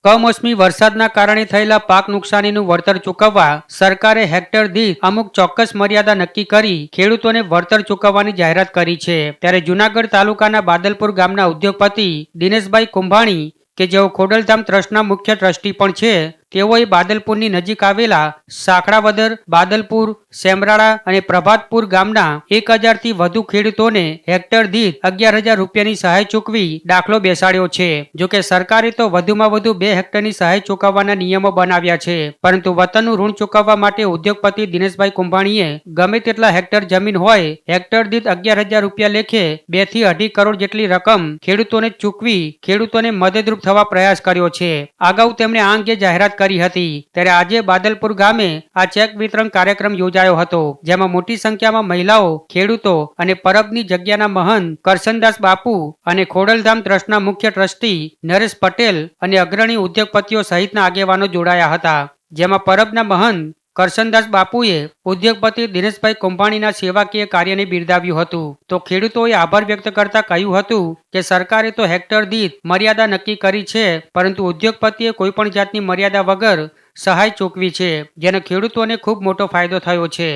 કમોસમી વરસાદના કારણે થયેલા પાક નુકસાનીનું વળતર ચૂકવવા સરકારે હેક્ટર દીઠ અમુક ચોક્કસ મર્યાદા નક્કી કરી ખેડૂતોને વળતર ચૂકવવાની જાહેરાત કરી છે। ત્યારે જૂનાગઢ તાલુકાના બાદલપુર ગામના ઉદ્યોગપતિ દિનેશભાઈ કુંભાણી કે જેઓ ખોડલધામ ટ્રસ્ટના મુખ્ય ટ્રસ્ટી પણ છે, તેઓએ બાદલપુરની નજીક આવેલા સાંકળાવદર, બાદલપુર, સેમરાળા અને પ્રભાતપુર ગામના 1000 થી વધુ ખેડૂતોને હેક્ટર દીઠ 11,000 રૂપિયાની સહાય ચૂકવી દાખલો બેસાડ્યો છે। જોકે સરકારે તો વધુમાં વધુ 2 હેક્ટરની સહાય ચૂકવવાના નિયમો બનાવ્યા છે, પરંતુ વતનનું ઋણ ચૂકવવા માટે ઉદ્યોગપતિ દિનેશભાઈ કુંભાણીએ ગમે તેટલા હેક્ટર જમીન હોય હેક્ટર દીઠ 11,000 રૂપિયા લેખે 2 થી 2.5 કરોડ જેટલી રકમ ખેડૂતોને ચૂકવી ખેડૂતોને મદદરૂપ થવા પ્રયાસ કર્યો છે। અગાઉ તેમણે આ અંગે જાહેરાત કરી હતી। ત્યારે આજે બાદલપુર ગામે આ ચેક વિતરણ કાર્યક્રમ યોજાયો હતો, જેમાં મોટી સંખ્યામાં મહિલાઓ, ખેડૂતો અને પરબની જગ્યાના મહંત કરશનદાસ બાપુ અને ખોડલધામ ટ્રસ્ટના મુખ્ય ટ્રસ્ટી નરેશ પટેલ અને અગ્રણી ઉદ્યોગપતિઓ સહિતના આગેવાનો જોડાયા હતા। જેમાં પરબના મહંત કરશનદાસ બાપુએ ઉદ્યોગપતિ દિનેશભાઈ કુંભાણીના સેવાકીય કાર્યને બિરદાવ્યું હતું, તો ખેડૂતોએ આભાર વ્યક્ત કરતા કહ્યું હતું કે સરકારે તો હેક્ટર દીઠ મર્યાદા નક્કી કરી છે, પરંતુ ઉદ્યોગપતિએ કોઈ પણ જાતની મર્યાદા વગર સહાય ચૂકવી છે, જેને ખેડૂતોને ખૂબ મોટો ફાયદો થયો છે।